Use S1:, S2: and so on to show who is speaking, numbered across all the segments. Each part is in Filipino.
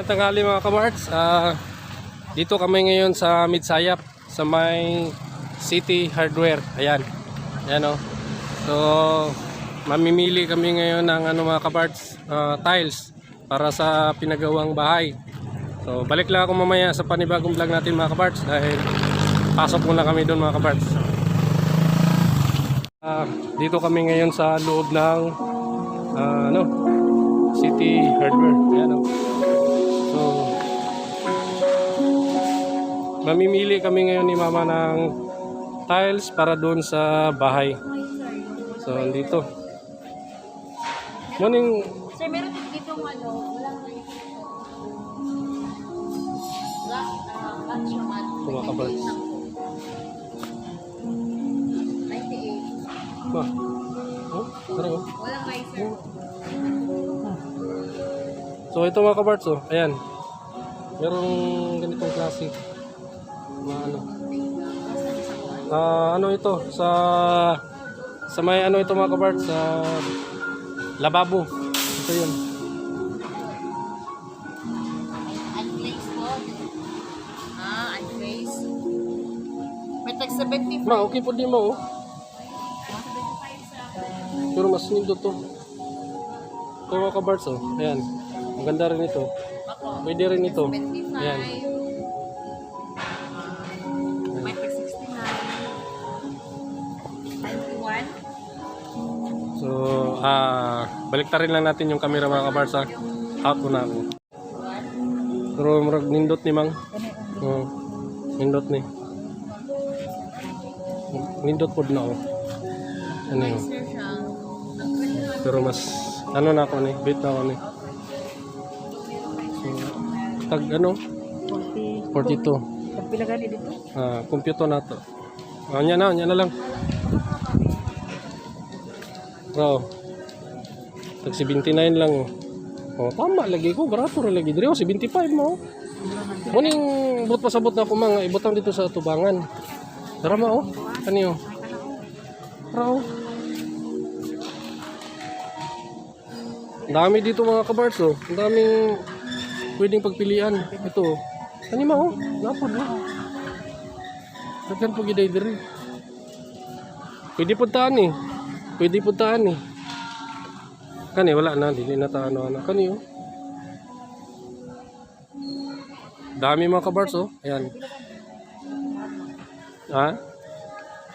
S1: tanghali mga kabarts. Dito kami ngayon sa Midsayap sa may City Hardware. Ayan. Ayan o. So mamimili kami ngayon ng mga kabarts, tiles para sa pinagawang bahay. So balik lang ako mamaya sa panibagong vlog natin mga kabarts dahil pasok muna kami doon mga kabarts. Dito kami ngayon sa loob ng City Hardware. Ayan o. So mamimili kami ngayon ni mama ng tiles para doon sa bahay. So dito. Morning.
S2: Sir, meron dito walang lunch mat.
S1: Mga kabarts.
S2: 98.
S1: Oh, tara oh.
S2: Walang rice, sir.
S1: So ito mga kabarts oh, ayan. Merong ganitong klase. Ano ito sa may ito mga kabarts, sa lababo. Ito yun.
S2: Unglazed po. Unglazed. May tag 75.
S1: Ma, okay po din mo oh.
S2: 75 sa
S1: Pero mas nindot to. Ito mga kabarts oh, ayan. Maganda rin ito. Pwede rin ito.
S2: 75.
S1: Ayan.
S2: May tag 69. 91.
S1: So, baliktarin lang natin yung camera mga kabarts ha. Out ko na ako. Pero marag nindot ni mang. Nindot ni. Nindot po na ako. Ano yun?
S2: Sir siya.
S1: Pero mas, na ako ni. Bait na ako ni. So, tag 42.
S2: Pagpila gani dito?
S1: Computer na to. Nya na lang. Wow. Tag 79 lang oh. Oh, tama lagi ko, barato ra lagi diri oh, 75 mo. Muning but pasabot na ko mga ibutang dito sa tubangan. Tara ma oh. Kani oh. Tara oh. Dami dito mga kabarts oh. Ang daming pwedeng pagpilian. Ito oh. Kani ma oh. Napod oh. Daghan po giday diri. Pwede puntaan eh. Pwede puntaan eh. Kani wala na, dili na ta ano. Kani oh. Dami mga kabarts oh. Ayan.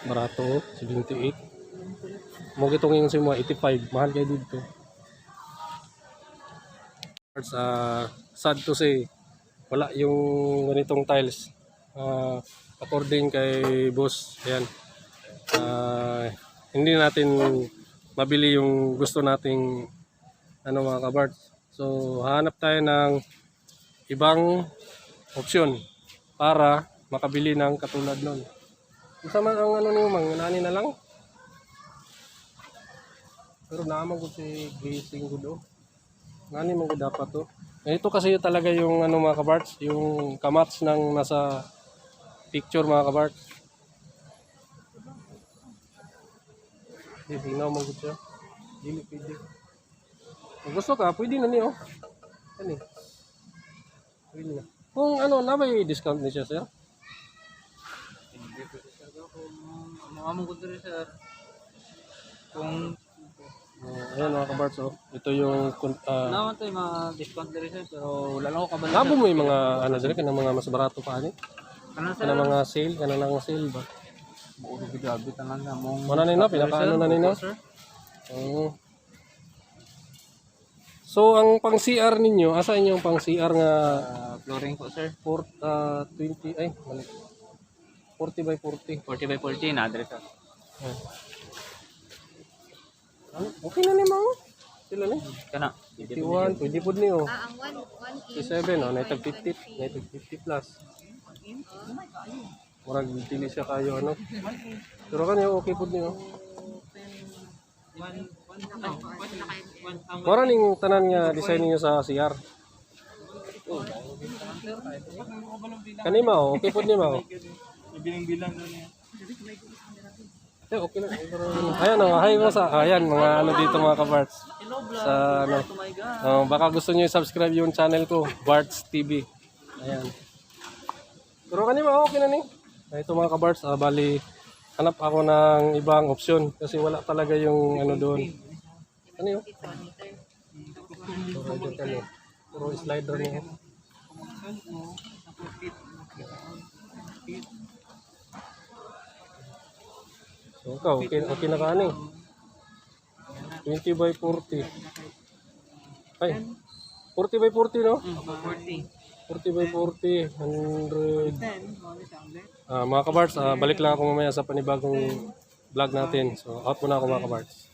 S1: Barato oh, 78. Mo gitong yung simo 85, mahal kay dito. Sad to say, wala yung ganitong tiles. According kay boss, ayan. Hindi natin mabili yung gusto nating mga kabarts. So hanap tayo ng ibang opsyon para makabili ng katulad nun. Isa man ang niyo mang nani na lang. Pero naman ko si Gazing good oh. Nani man dapat to. Ito kasi talaga yung mga kabarts, yung kamats ng nasa picture mga kabarts. Hinaw mo gud siya. Dili pwede. Kung gusto ka, pwede na niyo. Ani. Pwede na. Kung na may discount ni siya, sir?
S3: Hindi po siya kung mamang gud rin sir. Kung
S1: Ayan mga kabarts oh. Ito yung
S3: naman to yung mga discount rin sir pero wala lang ako kabalo.
S1: labo mo yung mga diri kanang mga mas barato pa ani.
S3: Ano sir?
S1: Kanang mga sale, kanang sale ba?
S3: Buo grabe tanan na mong.
S1: Mana nino pinaka na nino?
S3: Sir.
S1: Oo. So ang pang CR ninyo, asa inyo pang CR nga
S3: Flooring po sir.
S1: 20 ay mali. 40 by 40.
S3: 40 by 40 na address sir.
S1: Okay na ni mo. Sila ni.
S3: Kana.
S1: 51, pwede pud niyo.
S2: Ang 1
S1: 57 oh, naitag 50, naitag 50 plus. Murag dili siya kayo Pero kanyo okay pud niyo. Mura ning tanan nga design niyo sa CR. Kanima okay pud ni mo.
S3: Bilang-bilang doon niya.
S1: Okay lang. Ayan o, hi mo sa, ayan mga ano dito mga kabarts. Sa ano,
S3: Oh my God.
S1: baka gusto niyo i-subscribe yung channel ko, Barts TV. Ayan. Pero kanina okay na ni. Ito mga kabarts, bali hanap ako ng ibang opsyon kasi wala talaga yung ano doon. Ano yun? Puro slider niya. So, okay na ka ani. 20 by 40. Ay, 40 by 40 no? 40 by 40, 100. Mga kabarts, balik lang ako mamaya sa panibagong vlog natin. So, out muna ako mga kabarts.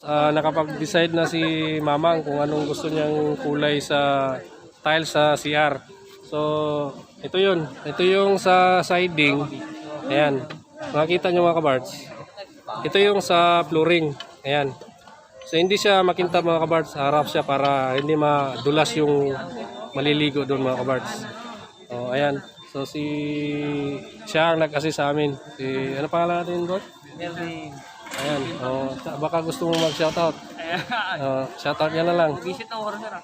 S1: Nakapag-decide na si Mamang kung anong gusto niyang kulay sa tile sa CR. So, ito yun. Ito yung sa siding. Ayan. Makikita nyo mga kabarts. Ito yung sa flooring. Ayan. So, hindi siya makintab mga kabarts. Harap siya para hindi madulas yung maliligo doon mga kabarts. So, ayan. So, siya ang nag-assist sa amin. Ano pangalan natin, boss?
S3: Melvin.
S1: Ayan. Baka gusto mo mag-shoutout. Shoutout yan na lang.
S3: Visit na oras sir.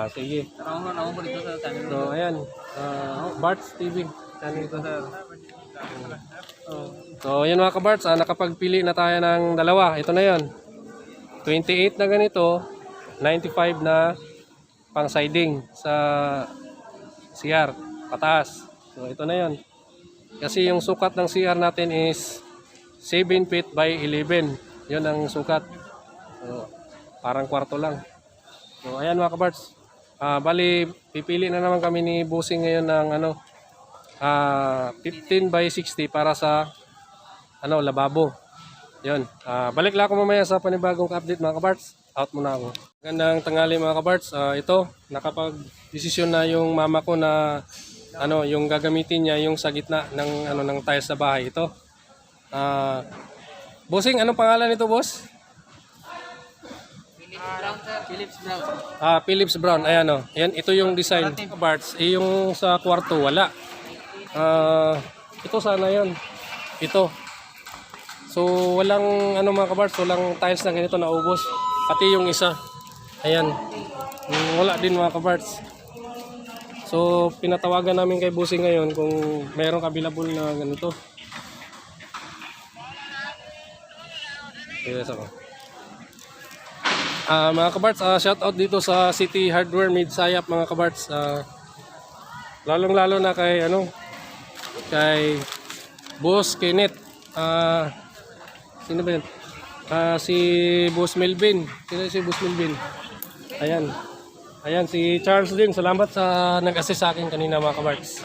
S1: Sige.
S3: Tara ako dito sa channel.
S1: So, ayan. Barts TV. Channel ko sir. So, yun mga kabarts. Nakapagpili na tayo ng dalawa. Ito na yun. 28 na ganito. 95 na pang siding sa CR. Pataas. So, ito na yun. Kasi yung sukat ng CR natin is 7 feet by 11. Yun ang sukat. So, parang kwarto lang. So, ayan mga kabarts. Bali, pipili na naman kami ni Busing ngayon ng 15 by 60 para sa lababo. Yun. Balik lang ako mamaya sa panibagong update mga kabarts. Out muna ako. Gandang tanghali mga kabarts. Ito, nakapag-desisyon na yung mama ko na yung gagamitin niya yung sa gitna ng tiles sa bahay ito. Bossing, anong pangalan nito, boss?
S3: Philips Brown.
S1: Philips Brown. Ayan o. Ayan, ito yung design. Parts. Yung sa kwarto, wala. Ito sana yun. Ito. So, walang, mga kabarts, walang tiles na ganito na ubos. Pati yung isa. Ayan. Wala din mga kabarts. So, pinatawagan namin kay Busing ngayon kung mayroong available na ganito. Yes, ako. Mga kabarts, shout out dito sa City Hardware Midsayap mga kabarts. Lalong-lalo na kay kay Boss Kenneth. Sino ba yun? Si Boss Melvin. Sino si Boss Melvin? Ayan. Ayan si Charles din. Salamat sa nag-assist sa akin kanina mga kabarts.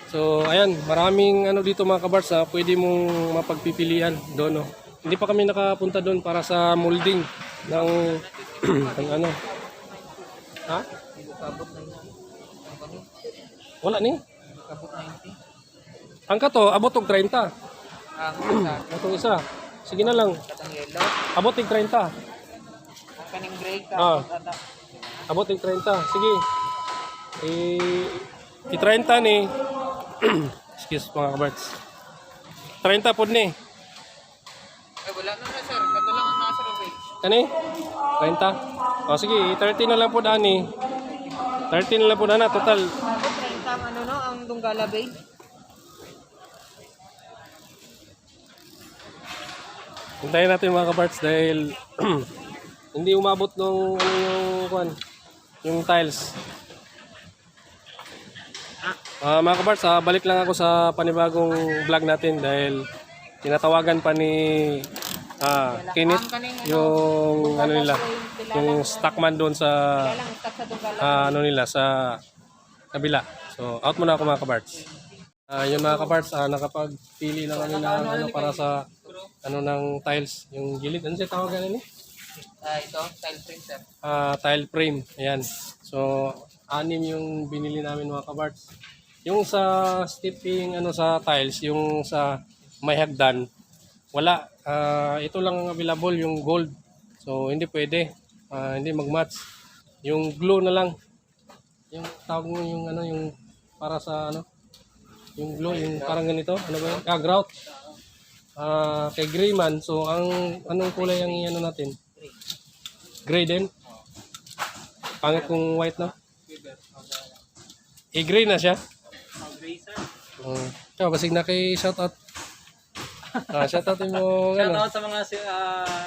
S1: So, ayan, maraming dito mga kabarts pwede mong mapagpipilian doon. Hindi pa kami nakapunta doon para sa molding ng ng Ha? Wala ni? Ang kato, abot og 30. Itong isa. Sige na lang. Abot og 30.
S2: Ang kaning gray ka.
S1: Abot og 30. Sige. I-30 ni. Excuse mga kabarts. 30 po ni.
S2: Wala na sir. Kato lang ang nasa rubay.
S1: Kani? 30? Sige, 30 na lang po dani. 30 na lang po na total.
S2: 30 ang Dunggala Bay.
S1: Hintayin natin mga kabarts dahil hindi umabot nung yung tiles. Mga kabarts, balik lang ako sa panibagong vlog natin dahil tinatawagan pa ni Kenneth yung yung stockman doon sa sa kabila. So out muna ako mga kabarts. Yun mga kabarts, nakapagpili na kami ng para sa ng tiles, yung gilid. Ano siya tawagan nila?
S2: Ito, tile frame sir.
S1: Tile frame. Ayan. So 6 yung binili namin mga kabarts. Yung sa stepping sa tiles, yung sa may hagdan, wala. Ito lang ang available, yung gold. So hindi pwede. Hindi mag-match. Yung glue na lang. Yung tawag mo yung yung para sa Yung blue, yung parang ganito. Ano ba yun? Ah, grout. Kay Greyman. So, anong kulay ang iano natin? Gray din. Pangit kung white na. Gray na siya. Ikaw, basig na kay shoutout. Shoutout mo.
S3: Shoutout sa mga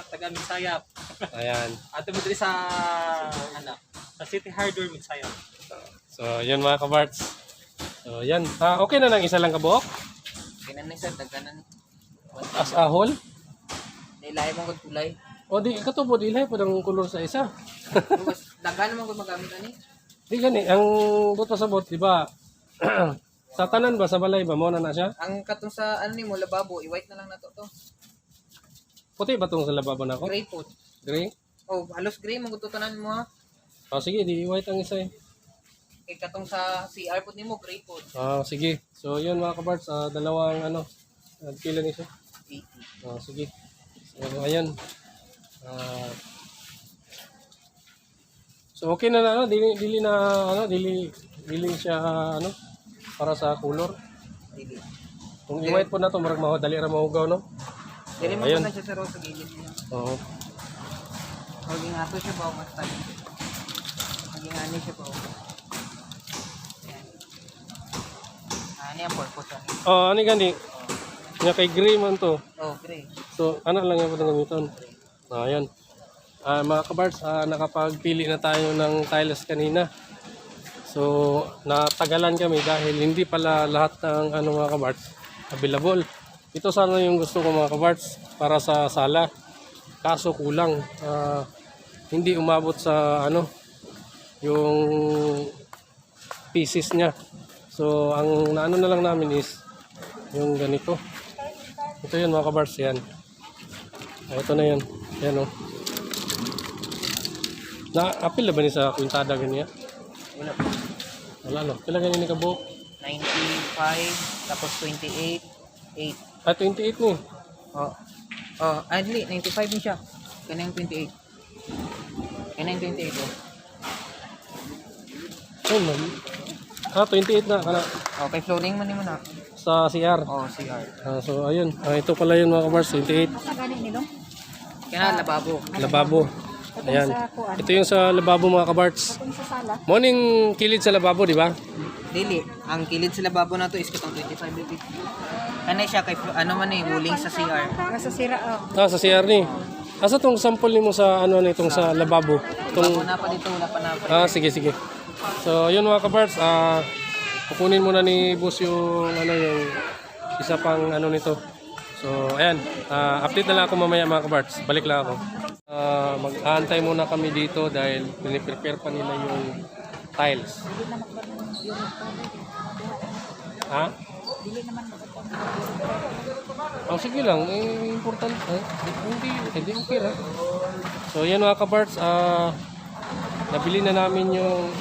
S3: taga Midsayap.
S1: Ayan.
S3: At mo diri sa sa City Hardware Midsayap.
S1: So, yun mga kabarts. So, yan. Okay na nang isa lang kabuok?
S2: Kinan ni sir, dagkanan.
S1: As a whole?
S2: Nilay mo kung kulay.
S1: O di, katubo, di lahi po ng kulor sa isa.
S2: Dagkanan mo kung magamit ani.
S1: Di gani, ang buto sa bot, di ba? Sa tanan ba, sa balay ba, mo na siya?
S2: Ang katong sa ano ni mo lababo, i-white na lang nato to.
S1: Puti ba itong sa lababo na ako?
S2: Gray po.
S1: Gray?
S2: Oh, halos gray mo gututanan mo ha.
S1: Sige, di white ang isa eh.
S2: Kay katong sa CR po nimo gray po.
S1: Sige. So, yun mga kabarts, dalawang kilo ni siya.
S2: 80.
S1: Sige. So, ayan. So, okay na na, dili siya, para sa color.
S2: Dili.
S1: Kung i-white po na to, marag dali ra mahugaw, no?
S2: Dili mo
S1: ayun.
S2: na siya sa rosa gilid niya.
S1: Oo.
S2: Maging ato siya ba mas tali. Maging ani siya ba. Ayan. Ani ang purpose ani.
S1: Ano gani? Nga kay gray man to.
S2: Oh, gray.
S1: So, ano lang yung gamiton. Ayan. Mga kabarts, nakapagpili na tayo ng tiles kanina. So, natagalan kami dahil hindi pala lahat ng mga kabarts available. Ito sana yung gusto ko mga kabarts para sa sala. Kaso kulang. Hindi umabot sa yung pieces niya. So, ang naano na lang namin is yung ganito. Ito yun mga kabarts, yan. Ito na yun. Yan o. Na-apil na ba niya sa kwintada ganyan?
S2: Wala po.
S1: Wala no. Kailan ganyan ni kabuok?
S2: 95 tapos 28 8.
S1: 28 ni.
S2: Oh. Adli 95 ni siya. Kanang 28. Kanang 28 oh.
S1: Ayun man. 28 na. Kana.
S2: Okay, flooring man nimo na.
S1: Sa CR.
S2: Oh, CR.
S1: So ayun. Ito pala yun mga kabars. 28.
S2: Kana lababo.
S1: Lababo. Ayan. Ito yung sa lababo mga kabarts. Morning kilid sa lababo, di ba?
S2: Dili, ang kilid sa lababo na to is katong 25 bit. Kanay siya kay man wuling sa CR.
S4: Sa sira,
S1: Sa CR ni. Asa tong sample nimo sa nitong sa lababo?
S2: Lababo na pa dito, wala pa na.
S1: Sige. So, yun mga kabarts, kukunin muna ni boss yung yung isa pang nito. So, ayan, update na lang ako mamaya mga kabarts. Balik lang ako. Mag-aantay muna kami dito dahil piniprepare pa nila yung tiles. Ha? Sige lang, important. Hindi okay lang. So, yan mga kabarts, nabili na namin yung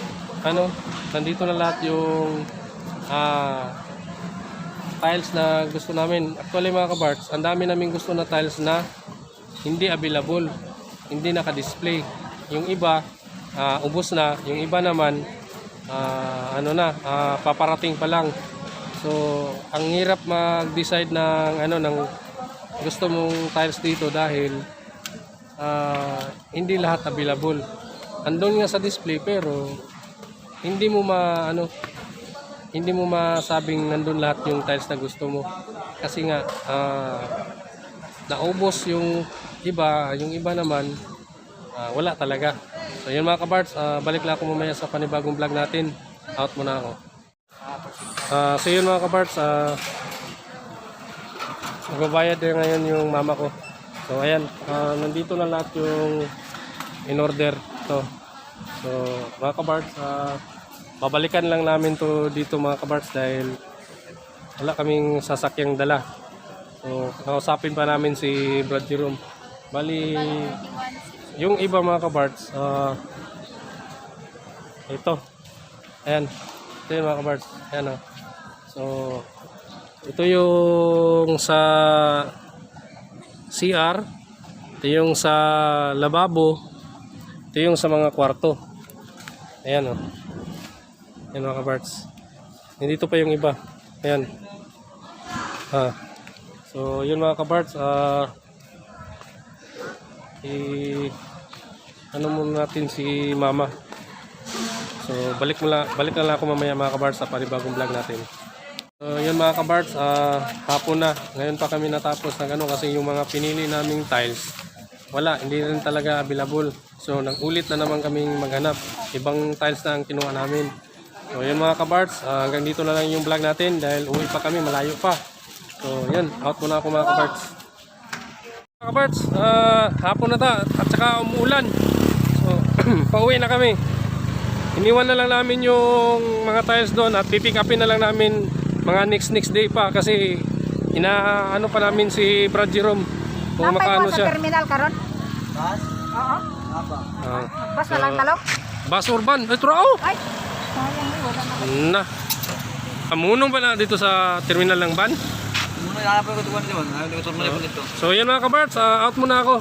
S1: nandito na lahat yung tiles na gusto namin. Actually mga kabarts, ang dami namin gusto na tiles na hindi available, hindi naka-display. Yung iba ubos na, yung iba naman paparating pa lang. So ang hirap mag-decide ng gusto mong tiles dito dahil hindi lahat available. Andun nga sa display pero hindi mo masabing nandun lahat yung tiles na gusto mo kasi nga naubos yung iba naman wala talaga. So yun mga kabarts, balik lang ako mamaya sa panibagong vlog natin. Out muna ako. So yun mga kabarts, magbabayad din ngayon yung mama ko. So ayan, nandito na lahat yung in order to. So mga kabarts, babalikan lang namin to dito mga kabarts dahil wala kaming sasakyang dala. So nakausapin pa namin si Brad Jerome. Bali yung iba mga kabarts, ito. Ayan. Ito yung mga kabarts. Ayan o. So ito yung sa CR. Ito yung sa lababo. Ito yung sa mga kwarto. Ayan o. Yan mga kabarts. Nandito pa yung iba. Ayan. So yun mga kabards, ano muna natin si mama. So balik na lang ako mamaya mga kabards sa panibagong vlog natin. So yun mga kabards, hapon na. Ngayon pa kami natapos ng ano kasi yung mga pinili naming tiles, wala, hindi rin talaga available. So nag-ulit na naman kaming maghanap. Ibang tiles na ang kinuha namin. So yun mga kabards, hanggang dito na lang yung vlog natin dahil uwi pa kami, malayo pa. So yun, out muna ako mga kabards. Mga kabards, hapon na ta at saka umuulan. So pauwi na kami. Iniwan na lang namin yung mga tiles doon at pipick upin na lang namin mga next day pa kasi inaano pa namin si Brad Jerome kung makaano siya.
S2: terminal karon?
S3: Bas?
S2: Oo.
S3: Apa?
S2: Bas na lang talok?
S1: Bus urban, ito raw.
S2: Ay, sayang mo, wala na.
S1: Na. Amunong pa na dito sa terminal ng van.
S3: Muna yung hanap ko ito. Ayaw ko ito.
S1: So yan mga kabards, out muna ako.